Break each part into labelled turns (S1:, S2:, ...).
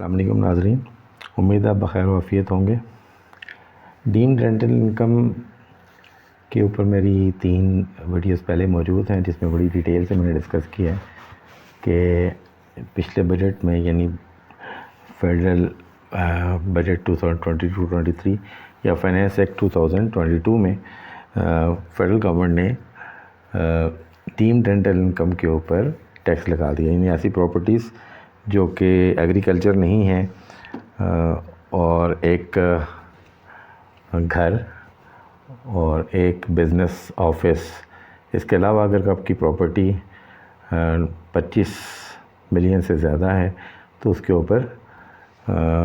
S1: السلام علیکم ناظرین، امید آپ بخیر و عافیت ہوں گے۔ ڈیمڈ رینٹل انکم کے اوپر میری 3 ویڈیوز پہلے موجود ہیں، جس میں بڑی ڈیٹیل سے میں نے ڈسکس کیا ہے کہ پچھلے بجٹ میں یعنی فیڈرل بجٹ 2022-23 یا فائنینس ایکٹ 2022 میں فیڈرل گورنمنٹ نے ڈیمڈ رینٹل انکم کے اوپر ٹیکس لگا دیا، یعنی ایسی پراپرٹیز جو کہ ایگریکلچر نہیں ہیں اور ایک گھر اور ایک بزنس آفس، اس کے علاوہ اگر آپ کی پراپرٹی 25 ملین سے زیادہ ہے تو اس کے اوپر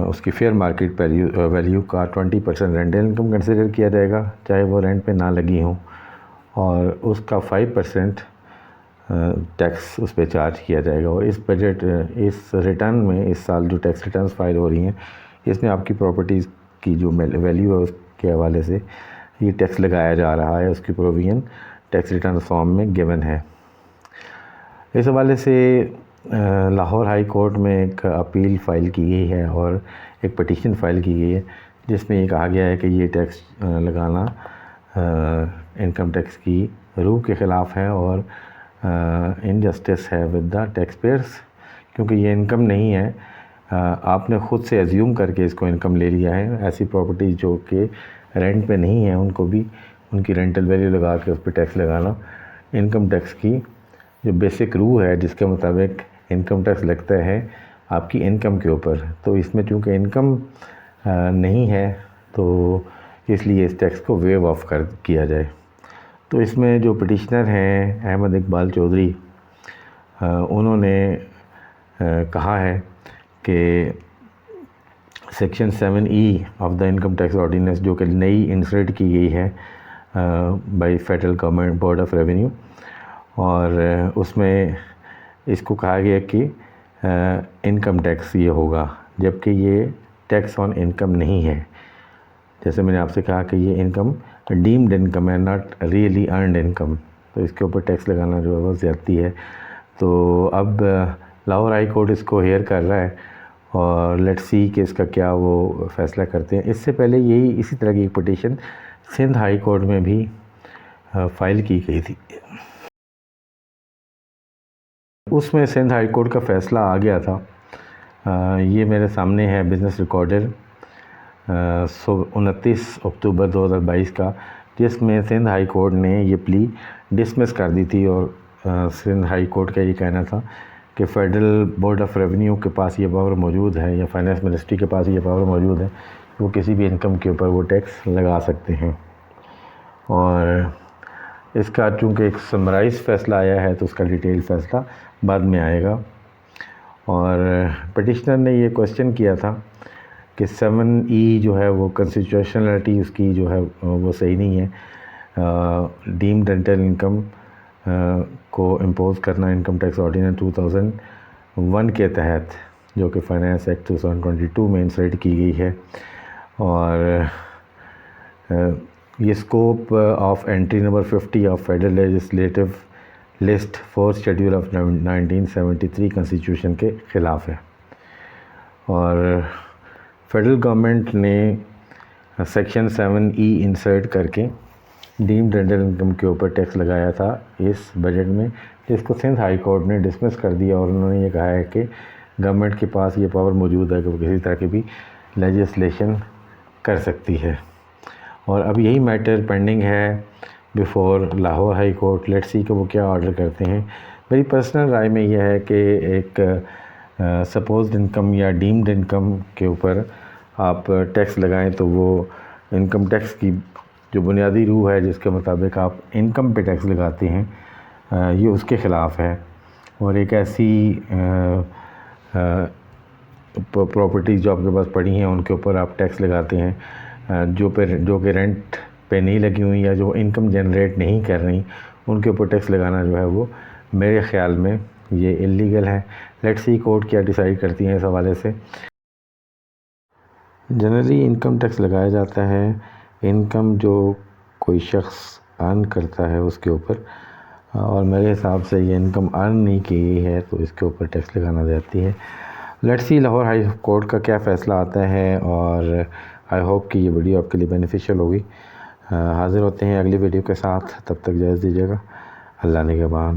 S1: اس کی فیئر مارکیٹ ویلیو کا 20% رینٹل انکم کنسیڈر کیا جائے گا، چاہے وہ رینٹ پہ نہ لگی ہوں، اور اس کا 5% ٹیکس اس پہ چارج کیا جائے گا۔ اور اس ریٹرن میں اس سال جو ٹیکس ریٹرنز فائل ہو رہی ہیں، اس میں آپ کی پراپرٹیز کی جو ویلیو ہے اس کے حوالے سے یہ ٹیکس لگایا جا رہا ہے، اس کی پروویژن ٹیکس ریٹرن فارم میں گیون ہے۔ اس حوالے سے لاہور ہائی کورٹ میں ایک اپیل فائل کی گئی ہے اور ایک پٹیشن فائل کی گئی ہے، جس میں یہ کہا گیا ہے کہ یہ ٹیکس لگانا انکم ٹیکس کی روح کے خلاف ہے اور انجسٹس ہے ود دا ٹیکس پیئرس، کیونکہ یہ انکم نہیں ہے، آپ نے خود سے ایزیوم کر کے اس کو انکم لے لیا ہے۔ ایسی پراپرٹیز جو کہ رینٹ پہ نہیں ہیں ان کو بھی ان کی رینٹل ویلیو لگا کے اس پہ ٹیکس لگانا انکم ٹیکس کی جو بیسک روح ہے، جس کے مطابق انکم ٹیکس لگتا ہے آپ کی انکم کے اوپر۔ تو اس میں چونکہ انکم نہیں ہے تو اس لیے اس ٹیکس کو ویو آف کیا جائے۔ تو اس میں جو پٹیشنر ہیں احمد اقبال چودھری، انہوں نے کہا ہے کہ section 7E of the income tax ordinance, جو کہ نئی انسرٹ کی گئی ہے by federal government board of revenue, اور اس میں اس کو کہا گیا کہ انکم ٹیکس یہ ہوگا، جبکہ یہ ٹیکس آن انکم نہیں ہے۔ جیسے میں نے آپ سے کہا کہ یہ انکم ڈیمڈ انکم ہے، ناٹ ریئلی ارنڈ انکم، تو اس کے اوپر ٹیکس لگانا جو ہے وہ زیادتی ہے۔ تو اب لاہور ہائی کورٹ اس کو ہیئر کر رہا ہے اور لیٹ سی کہ اس کا کیا وہ فیصلہ کرتے ہیں۔ اس سے پہلے اسی طرح کی ایک پٹیشن سندھ ہائی کورٹ میں بھی فائل کی گئی تھی، اس میں سندھ ہائی کورٹ کا فیصلہ آ گیا تھا۔ یہ میرے سامنے ہے بزنس ریکارڈر 29 اکتوبر 2022 کا، جس میں سندھ ہائی کورٹ نے یہ پلی ڈسمس کر دی تھی، اور سندھ ہائی کورٹ کا یہ کہنا تھا کہ فیڈرل بورڈ آف ریونیو کے پاس یہ پاور موجود ہے یا فائنانس منسٹری کے پاس یہ پاور موجود ہے کہ وہ کسی بھی انکم کے اوپر وہ ٹیکس لگا سکتے ہیں۔ اور اس کا چونکہ ایک سمرائز فیصلہ آیا ہے تو اس کا ڈیٹیل فیصلہ بعد میں آئے گا۔ اور پٹیشنر نے یہ کویسچن کیا تھا کہ 7E جو ہے وہ کنسٹیٹیوشنلٹی اس کی جو ہے وہ صحیح نہیں ہے، ڈیمڈ رینٹل انکم کو امپوز کرنا انکم ٹیکس آرڈیننس 2001 کے تحت، جو کہ فائنینس ایکٹ 2022 میں انسرٹ کی گئی ہے، اور یہ scope of entry number 50 of federal legislative list 4 schedule of 1973 constitution کے خلاف ہے۔ اور فیڈرل گورنمنٹ نے سیکشن 7E انسرٹ کر کے ڈیمڈ رینٹل انکم کے اوپر ٹیکس لگایا تھا اس بجٹ میں، جس کو سندھ ہائی کورٹ نے ڈسمس کر دیا، اور انہوں نے یہ کہا ہے کہ گورنمنٹ کے پاس یہ پاور موجود ہے کہ وہ کسی طرح کی بھی لیجسلیشن کر سکتی ہے۔ اور اب یہی میٹر پینڈنگ ہے before Lahore high court, let see کہ وہ کیا آرڈر کرتے ہیں۔ میری پرسنل رائے میں یہ ہے کہ ایک سپوزڈ انکم یا ڈیمڈ انکم کے اوپر آپ ٹیکس لگائیں تو وہ انکم ٹیکس کی جو بنیادی روح ہے، جس کے مطابق آپ انکم پہ ٹیکس لگاتے ہیں، یہ اس کے خلاف ہے۔ اور ایک ایسی پراپرٹیز جو آپ کے پاس پڑی ہیں ان کے اوپر آپ ٹیکس لگاتے ہیں جو کہ رینٹ پہ نہیں لگی ہوئی یا جو انکم جنریٹ نہیں کر رہی، ان کے اوپر ٹیکس لگانا جو ہے وہ میرے خیال میں یہ انلیگل ہے۔ لیٹ سی کورٹ کیا ڈیسائیڈ کرتی ہیں اس حوالے سے۔ جنرلی انکم ٹیکس لگایا جاتا ہے انکم جو کوئی شخص ارن کرتا ہے اس کے اوپر، اور میرے حساب سے یہ انکم ارن نہیں کی گئی ہے تو اس کے اوپر ٹیکس لگانا جاتی ہے۔ Let's see Lahore high court کا کیا فیصلہ آتا ہے، اور آئی ہوپ کہ یہ ویڈیو آپ کے لیے بینیفیشیل ہوگی۔ حاضر ہوتے ہیں اگلی ویڈیو کے ساتھ، تب تک اجازت دیجیے گا۔ اللہ نگہبان۔